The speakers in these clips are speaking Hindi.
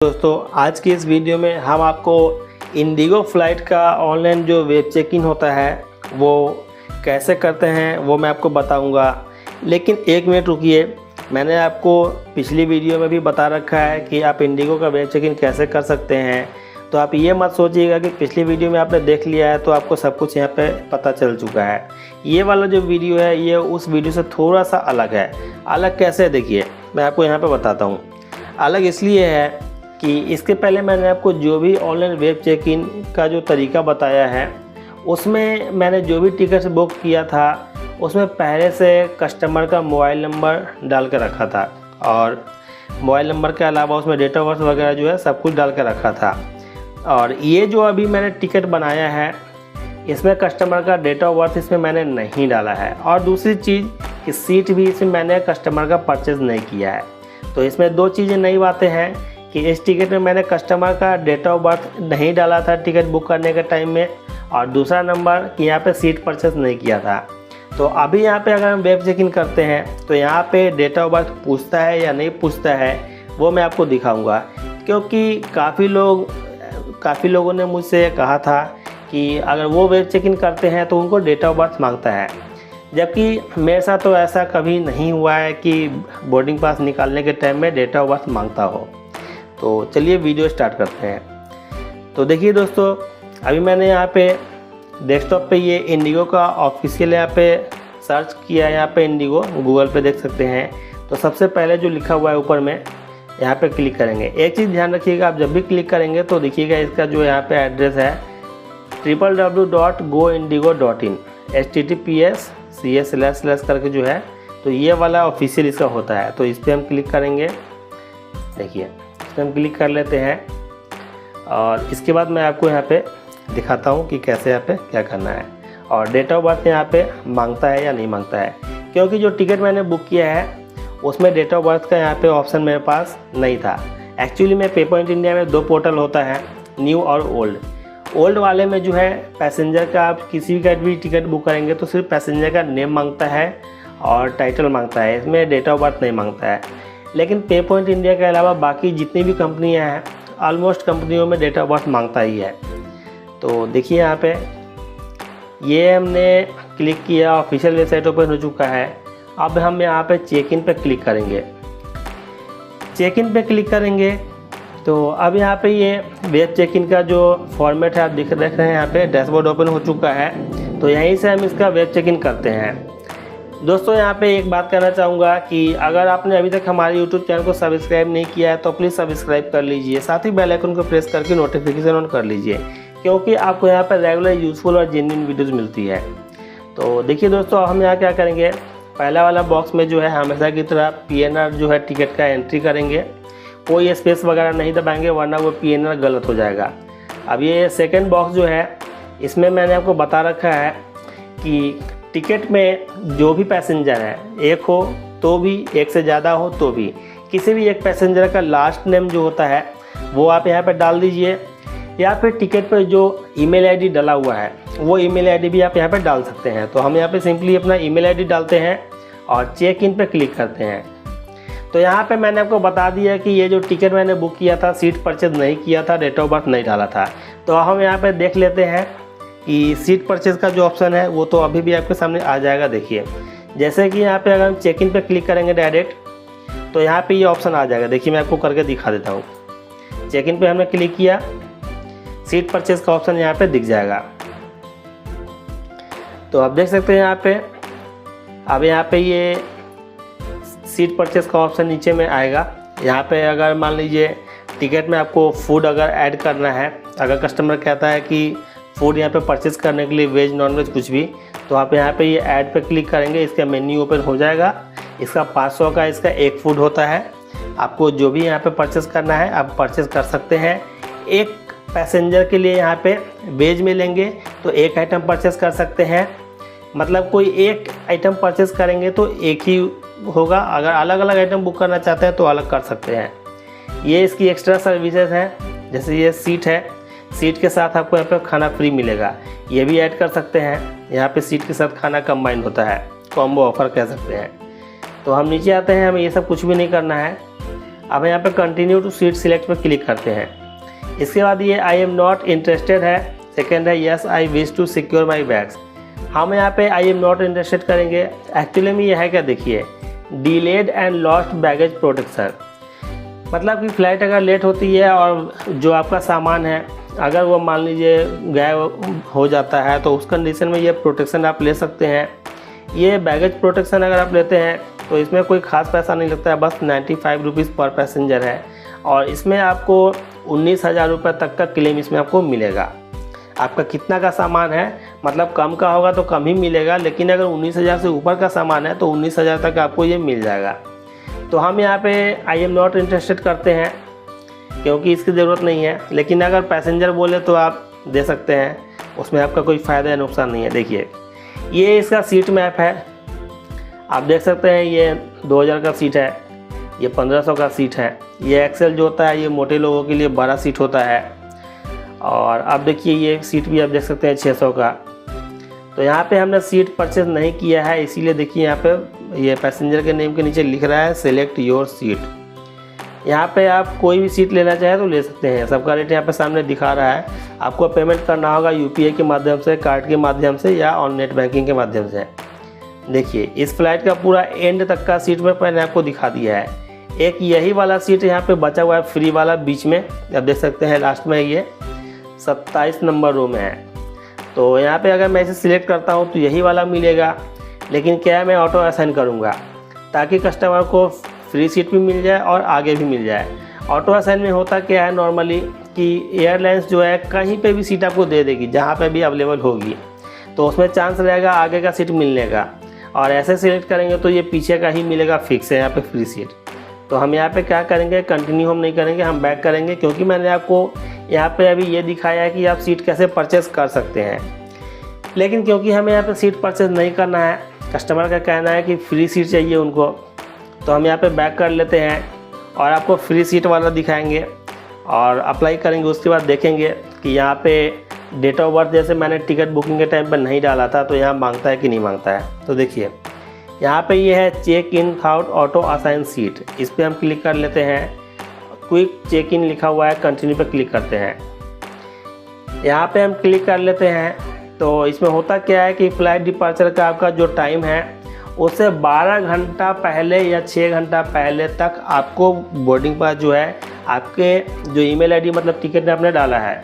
दोस्तों आज की इस वीडियो में हम आपको इंडिगो फ़्लाइट का ऑनलाइन जो वेब चेक इन होता है वो कैसे करते हैं वो मैं आपको बताऊंगा। लेकिन एक मिनट रुकिए, मैंने आपको पिछली वीडियो में भी बता रखा है कि आप इंडिगो का वेब चेक इन कैसे कर सकते हैं। तो आप ये मत सोचिएगा कि पिछली वीडियो में आपने देख लिया है तो आपको सब कुछ यहाँ पे पता चल चुका है। ये वाला जो वीडियो है ये उस वीडियो से थोड़ा सा अलग है। अलग कैसे, देखिए मैं आपको यहाँ पे बताता हूँ। अलग इसलिए है कि इसके पहले मैंने आपको जो भी ऑनलाइन वेब चेक इन का जो तरीका बताया है उसमें मैंने जो भी टिकट बुक किया था उसमें पहले से कस्टमर का मोबाइल नंबर डाल के रखा था और मोबाइल नंबर के अलावा उसमें डेट ऑफ बर्थ वगैरह जो है सब कुछ डाल के रखा था। और ये जो अभी मैंने टिकट बनाया है इसमें कस्टमर का डेट ऑफ बर्थ इसमें मैंने नहीं डाला है। और दूसरी चीज़ कि सीट भी इसमें मैंने कस्टमर का परचेज़ नहीं किया है। तो इसमें दो चीज़ें नई बातें हैं कि इस टिकट में मैंने कस्टमर का डेट ऑफ बर्थ नहीं डाला था टिकट बुक करने के टाइम में, और दूसरा नंबर कि यहाँ पे सीट परचेस नहीं किया था। तो अभी यहाँ पे अगर हम वेब चेक इन करते हैं तो यहाँ पे डेट ऑफ बर्थ पूछता है या नहीं पूछता है वो मैं आपको दिखाऊंगा। क्योंकि काफ़ी लोगों ने मुझसे कहा था कि अगर वो वेब चेक इन करते हैं तो उनको डेट ऑफ बर्थ मांगता है, जबकि मेरे साथ तो ऐसा कभी नहीं हुआ है कि बोर्डिंग पास निकालने के टाइम में डेट ऑफ बर्थ मांगता हो। तो चलिए वीडियो स्टार्ट करते हैं। तो देखिए दोस्तों, अभी मैंने यहाँ पे डेस्कटॉप पे ये इंडिगो का ऑफिशियल यहाँ पे सर्च किया। यहाँ पे इंडिगो गूगल पे देख सकते हैं। तो सबसे पहले जो लिखा हुआ है ऊपर में यहाँ पे क्लिक करेंगे। एक चीज़ ध्यान रखिएगा, आप जब भी क्लिक करेंगे तो देखिएगा इसका जो यहाँ पे एड्रेस है www.goindigo.in https:// करके जो है, तो ये वाला ऑफिशियल इसका होता है। तो इस पर हम क्लिक करेंगे। देखिए इस पर हम क्लिक कर लेते हैं और इसके बाद मैं आपको यहाँ पे दिखाता हूँ कि कैसे यहाँ पे क्या करना है और डेट ऑफ बर्थ यहाँ पे मांगता है या नहीं मांगता है। क्योंकि जो टिकट मैंने बुक किया है उसमें डेट ऑफ बर्थ का यहाँ पे ऑप्शन मेरे पास नहीं था। एक्चुअली में पे पॉइंट इंडिया में दो पोर्टल होता है, न्यू और ओल्ड वाले में जो है पैसेंजर का, आप किसी का भी टिकट बुक करेंगे तो सिर्फ पैसेंजर का नेम मांगता है और टाइटल मांगता है, इसमें डेट ऑफ बर्थ नहीं मांगता है। लेकिन पे पॉइंट इंडिया के अलावा बाकी जितनी भी कंपनियां हैं ऑलमोस्ट कंपनियों में डेट ऑफ बर्थ मांगता ही है। तो देखिए यहाँ पे ये हमने क्लिक किया, ऑफिशियल वेबसाइट ओपन हो चुका है। अब हम यहाँ पे चेक इन पे क्लिक करेंगे। चेक इन पे क्लिक करेंगे तो अब यहाँ पे ये वेब चेक इन का जो फॉर्मेट है आप देख रहे हैं, यहाँ पे डैशबोर्ड ओपन हो चुका है। तो यहीं से हम इसका वेब चेक इन करते हैं। दोस्तों यहाँ पे एक बात कहना चाहूँगा कि अगर आपने अभी तक हमारे YouTube चैनल को सब्सक्राइब नहीं किया है तो प्लीज़ सब्सक्राइब कर लीजिए, साथ ही बेल आइकन को प्रेस करके नोटिफिकेशन ऑन कर लीजिए, क्योंकि आपको यहाँ पर रेगुलर यूज़फुल और जेन्युइन वीडियोज़ मिलती है। तो देखिए दोस्तों, हम यहाँ क्या करेंगे, पहला वाला बॉक्स में जो है हमेशा की तरह PNR जो है टिकट का एंट्री करेंगे। कोई स्पेस वगैरह नहीं दबाएंगे वरना वो PNR गलत हो जाएगा। अब ये सेकेंड बॉक्स जो है इसमें मैंने आपको बता रखा है कि टिकट में जो भी पैसेंजर है, एक हो तो भी, एक से ज़्यादा हो तो भी, किसी भी एक पैसेंजर का लास्ट नेम जो होता है वो आप यहाँ पर डाल दीजिए, या फिर टिकट पर जो ईमेल आईडी डाला हुआ है वो ईमेल आईडी भी आप यहाँ पर डाल सकते हैं। तो हम यहाँ पे सिंपली अपना ईमेल आईडी डालते हैं और चेक इन पे क्लिक करते हैं। तो यहाँ पे मैंने आपको बता दिया कि ये जो टिकट मैंने बुक किया था सीट परचेज नहीं किया था, डेट ऑफ बर्थ नहीं डाला था। तो हम यहाँ पे देख लेते हैं कि सीट परचेज का जो ऑप्शन है वो तो अभी भी आपके सामने आ जाएगा। देखिए जैसे कि यहाँ पे अगर हम चेक इन पे क्लिक करेंगे डायरेक्ट तो यहाँ पे ये ऑप्शन आ जाएगा। देखिए मैं आपको करके दिखा देता हूँ। चेक इन पे हमने क्लिक किया, सीट परचेज का ऑप्शन यहाँ पे दिख जाएगा। तो आप देख सकते हैं यहाँ पे, अब यहाँ पे ये सीट परचेज का ऑप्शन नीचे में आएगा। यहाँ पे अगर मान लीजिए टिकट में आपको फूड अगर ऐड करना है, अगर कस्टमर कहता है कि फूड यहाँ पे परचेज करने के लिए वेज नॉन वेज कुछ भी, तो आप यहाँ पे ये ऐड पे क्लिक करेंगे, इसका मेन्यू ओपन हो जाएगा। इसका 500 का इसका एक फूड होता है। आपको जो भी यहाँ पे परचेज करना है आप परचेज कर सकते हैं। एक पैसेंजर के लिए यहाँ पे वेज में लेंगे तो एक आइटम परचेस कर सकते हैं, मतलब कोई एक आइटम परचेस करेंगे तो एक ही होगा। अगर अलग अलग आइटम बुक करना चाहते हैं तो अलग कर सकते हैं। ये इसकी एक्स्ट्रा सर्विसेज हैं, जैसे ये सीट है, सीट के साथ आपको यहाँ पे खाना फ्री मिलेगा, ये भी ऐड कर सकते हैं। यहाँ पे सीट के साथ खाना कंबाइन होता है, कॉम्बो ऑफर कह सकते हैं। तो हम नीचे आते हैं, हमें ये सब कुछ भी नहीं करना है। अब यहाँ पे कंटिन्यू टू सीट सिलेक्ट पर क्लिक करते हैं। इसके बाद ये आई एम नॉट इंटरेस्टेड है, सेकेंड है yes I wish to secure my bags. हम यहाँ पे आई एम नॉट इंटरेस्टेड करेंगे। एक्चुअली में यह है क्या, देखिए delayed and lost baggage protection, मतलब कि फ़्लाइट अगर लेट होती है और जो आपका सामान है अगर वो मान लीजिए गायब हो जाता है तो उस कंडीशन में ये प्रोटेक्शन आप ले सकते हैं। ये बैगेज प्रोटेक्शन अगर आप लेते हैं तो इसमें कोई ख़ास पैसा नहीं लगता है, बस 95 रुपीज़ पर पैसेंजर है और इसमें आपको 19,000 रुपये तक का क्लेम इसमें आपको मिलेगा। आपका कितना का सामान है, मतलब कम का होगा तो कम ही मिलेगा, लेकिन अगर 19,000 से ऊपर का सामान है तो 19,000 तक आपको ये मिल जाएगा। तो हम यहाँ पे आई एम नॉट इंटरेस्टेड करते हैं क्योंकि इसकी ज़रूरत नहीं है, लेकिन अगर पैसेंजर बोले तो आप दे सकते हैं, उसमें आपका कोई फ़ायदा या नुकसान नहीं है। देखिए ये इसका सीट मैप है, आप देख सकते हैं ये 2000 का सीट है, ये 1500 का सीट है। ये एक्सेल जो होता है ये मोटे लोगों के लिए 12 सीट होता है। और अब देखिए ये सीट भी आप देख सकते हैं 600 का। तो यहाँ पे हमने सीट परचेज नहीं किया है, इसीलिए देखिए यहाँ पे ये पैसेंजर के नेम के नीचे लिख रहा है सेलेक्ट योर सीट। यहाँ पे आप कोई भी सीट लेना चाहे तो ले सकते हैं, सबका रेट यहाँ पे सामने दिखा रहा है। आपको पेमेंट करना होगा यूपीआई के माध्यम से, कार्ड के माध्यम से या ऑन नेट बैंकिंग के माध्यम से। देखिए इस फ्लाइट का पूरा एंड तक का सीट में मैंने आपको दिखा दिया है। एक यही वाला सीट यहाँ पे बचा हुआ है फ्री वाला बीच में, आप देख सकते हैं लास्ट में ये 27 नंबर रो में है। तो यहाँ पे अगर मैं इसे सिलेक्ट करता हूँ तो यही वाला मिलेगा, लेकिन क्या मैं ऑटो असाइन करूँगा ताकि कस्टमर को फ्री सीट भी मिल जाए और आगे भी मिल जाए। ऑटो असाइन में होता क्या है नॉर्मली कि एयरलाइंस जो है कहीं पे भी सीट आपको दे देगी जहाँ पे भी अवेलेबल होगी, तो उसमें चांस रहेगा आगे का सीट मिलने का। और ऐसे सिलेक्ट करेंगे तो ये पीछे का ही मिलेगा, फिक्स है यहाँ पे फ्री सीट। तो हम यहाँ पे क्या करेंगे, कंटिन्यू हम नहीं करेंगे, हम बैक करेंगे, क्योंकि मैंने आपको यहाँ पे अभी ये दिखाया है कि आप सीट कैसे परचेस कर सकते हैं। लेकिन क्योंकि हमें यहाँ पे सीट परचेस नहीं करना है, कस्टमर का कहना है कि फ्री सीट चाहिए उनको, तो हम यहाँ पे बैक कर लेते हैं और आपको फ्री सीट वाला दिखाएंगे और अप्लाई करेंगे। उसके बाद देखेंगे कि यहाँ पे डेट ऑफ बर्थ जैसे मैंने टिकट बुकिंग के टाइम पर नहीं डाला था तो यहाँ मांगता है कि नहीं मांगता है। तो देखिए यहाँ पे ये है check in without auto assign seat, इस पर हम क्लिक कर लेते हैं। क्विक चेक इन लिखा हुआ है, कंटिन्यू पे क्लिक करते हैं। यहाँ पे हम क्लिक कर लेते हैं। तो इसमें होता क्या है कि फ़्लाइट डिपार्चर का आपका जो टाइम है उससे 12 घंटा पहले या 6 घंटा पहले तक आपको बोर्डिंग पास जो है आपके जो ईमेल आईडी मतलब टिकट में आपने डाला है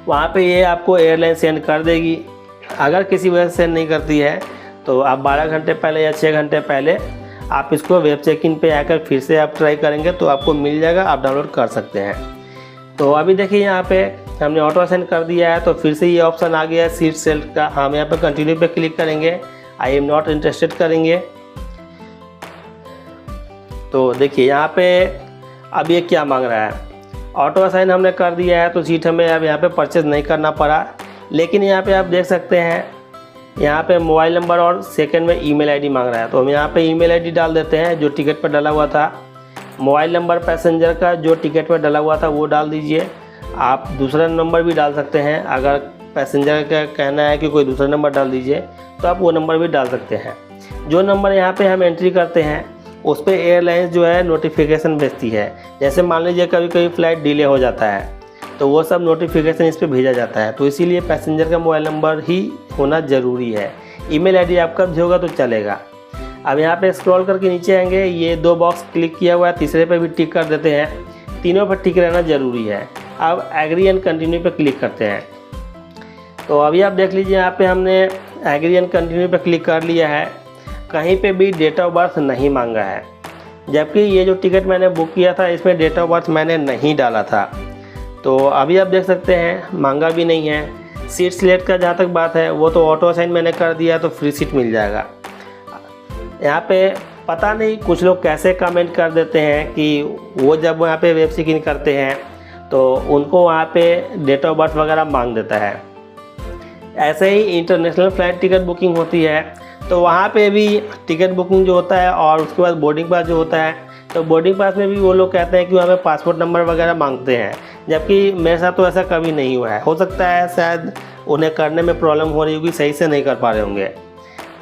वहाँ पे ये आपको एयरलाइन सेंड कर देगी। अगर किसी वजह से सेंड नहीं करती है तो आप 12 घंटे पहले या 6 घंटे पहले आप इसको वेब चेक इन पे आकर फिर से आप ट्राई करेंगे तो आपको मिल जाएगा, आप डाउनलोड कर सकते हैं। तो अभी देखिए यहाँ पे हमने ऑटो असाइन कर दिया है, तो फिर से ये ऑप्शन आ गया है सीट सेलेक्ट का। हम यहाँ पे कंटिन्यू पे क्लिक करेंगे, आई एम नॉट इंटरेस्टेड करेंगे। तो देखिए यहाँ पे अब ये क्या मांग रहा है, ऑटो असाइन हमने कर दिया है तो सीट हमें अब यहाँ पे परचेज नहीं करना पड़ा। लेकिन यहाँ पे आप देख सकते हैं यहाँ पे मोबाइल नंबर और सेकंड में ईमेल आईडी मांग रहा है, तो हम यहाँ पे ईमेल आईडी डाल देते हैं जो टिकट पर डला हुआ था। मोबाइल नंबर पैसेंजर का जो टिकट पर डला हुआ था वो डाल दीजिए। आप दूसरा नंबर भी डाल सकते हैं, अगर पैसेंजर का कहना है कि कोई दूसरा नंबर डाल दीजिए तो आप वो नंबर भी डाल सकते हैं। जो नंबर यहाँ पे हम एंट्री करते हैं उस पर एयरलाइंस जो है नोटिफिकेशन भेजती है। जैसे मान लीजिए कभी कभी फ़्लाइट डिले हो जाता है तो वो सब नोटिफिकेशन इस पर भेजा जाता है, तो इसीलिए पैसेंजर का मोबाइल नंबर ही होना ज़रूरी है। ईमेल आईडी आपका भी होगा तो चलेगा। अब यहाँ पे स्क्रॉल करके नीचे आएंगे, ये 2 बॉक्स क्लिक किया हुआ है, तीसरे पे भी टिक कर देते हैं। तीनों पर टिक रहना ज़रूरी है। अब एग्री एंड कंटिन्यू पे क्लिक करते हैं। तो अभी आप देख लीजिए यहाँ पे हमने एग्री एंड कंटिन्यू पे क्लिक कर लिया है। कहीं पे भी डेट ऑफ बर्थ नहीं मांगा है, जबकि ये जो टिकट मैंने बुक किया था इसमें डेट ऑफ बर्थ मैंने नहीं डाला था। तो अभी आप देख सकते हैं मांगा भी नहीं है। सीट सिलेक्ट का जहाँ तक बात है वो तो ऑटो असाइन मैंने कर दिया तो फ्री सीट मिल जाएगा। यहाँ पे पता नहीं कुछ लोग कैसे कमेंट कर देते हैं कि वो जब वहाँ पे वेब चेक इन करते हैं तो उनको वहाँ पे डेट ऑफ बर्थ वगैरह मांग देता है। ऐसे ही इंटरनेशनल फ़्लाइट टिकट बुकिंग होती है तो वहाँ पे भी टिकट बुकिंग जो होता है और उसके बाद बोर्डिंग पास जो होता है, तो बोर्डिंग पास में भी वो लोग कहते हैं कि वहाँ पे पासपोर्ट नंबर वगैरह मांगते हैं, जबकि मेरे साथ तो ऐसा कभी नहीं हुआ है। हो सकता है शायद उन्हें करने में प्रॉब्लम हो रही होगी, सही से नहीं कर पा रहे होंगे।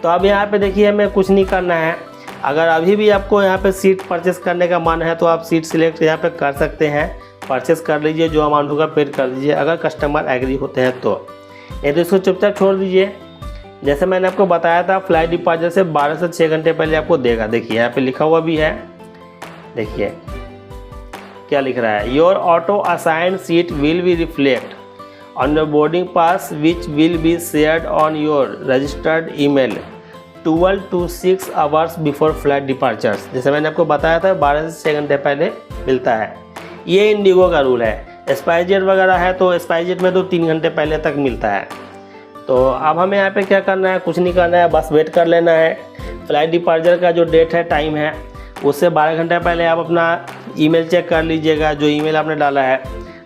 तो अब यहाँ पे देखिए हमें कुछ नहीं करना है, अगर अभी भी आपको यहाँ पे सीट परचेस करने का मन है तो आप सीट सिलेक्ट यहाँ पे कर सकते हैं, परचेस कर लीजिए, जो अमाउंट होगा पेड कर दीजिए अगर कस्टमर एग्री होते हैं तो, नहीं तो इसको चुपचाप छोड़ दीजिए। जैसे मैंने आपको बताया था फ्लाइट डिपार्चर से 12 से 6 घंटे पहले आपको देगा। देखिए यहाँ पे लिखा हुआ भी है, देखिए क्या लिख रहा है, your auto assign seat will be reflect on your boarding pass which will be shared on your registered email 12 to 6 hours before flight departures. जैसे मैंने आपको बताया था 12 से 6 घंटे पहले मिलता है। ये इंडिगो का रूल है। स्पाइसजेट वगैरह है तो स्पाइसजेट में तो 3 घंटे पहले तक मिलता है। तो अब हमें यहाँ पे क्या करना है, कुछ नहीं करना है, बस वेट कर लेना है। फ्लाइट डिपार्चर का जो डेट है, टाइम है, उससे 12 घंटे पहले आप अपना ईमेल चेक कर लीजिएगा, जो ईमेल आपने डाला है।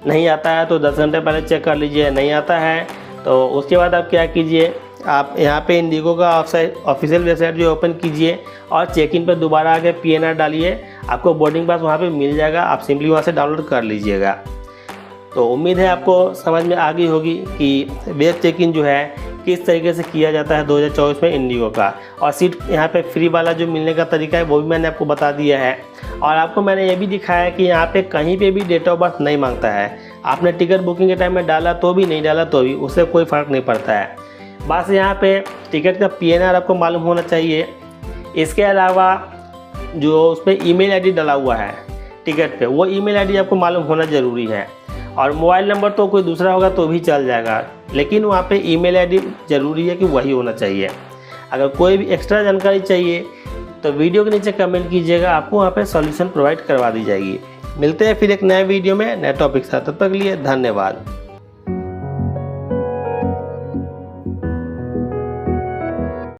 नहीं आता है तो 10 घंटे पहले चेक कर लीजिए, नहीं आता है तो उसके बाद आप क्या कीजिए, आप यहाँ पे इंडिगो का ऑफिशियल वेबसाइट जो ओपन कीजिए और चेक इन पर दोबारा आके PNR डालिए, आपको बोर्डिंग पास वहाँ पे मिल जाएगा। आप सिंपली वहाँ से डाउनलोड कर लीजिएगा। तो उम्मीद है आपको समझ में आ गई होगी कि वेब चेक इन जो है किस तरीके से किया जाता है 2024 में इंडिगो का। और सीट यहाँ पे फ्री वाला जो मिलने का तरीका है वो भी मैंने आपको बता दिया है। और आपको मैंने ये भी दिखाया कि यहाँ पे कहीं पे भी डेट ऑफ बर्थ नहीं मांगता है। आपने टिकट बुकिंग के टाइम में डाला तो भी, नहीं डाला तो भी, उससे कोई फ़र्क नहीं पड़ता है। बस यहाँ पे टिकट का PNR आपको मालूम होना चाहिए। इसके अलावा जो उस पर ईमेल ID डाला हुआ है टिकट पे, वो ईमेल ID आपको मालूम होना ज़रूरी है। और मोबाइल नंबर तो कोई दूसरा होगा तो भी चल जाएगा, लेकिन वहाँ पे ईमेल ID ज़रूरी है कि वही होना चाहिए। अगर कोई भी एक्स्ट्रा जानकारी चाहिए तो वीडियो के नीचे कमेंट कीजिएगा, आपको वहाँ पे सॉल्यूशन प्रोवाइड करवा दी जाएगी। मिलते हैं फिर एक नए वीडियो में नए टॉपिक के साथ, तब तक के लिए धन्यवाद।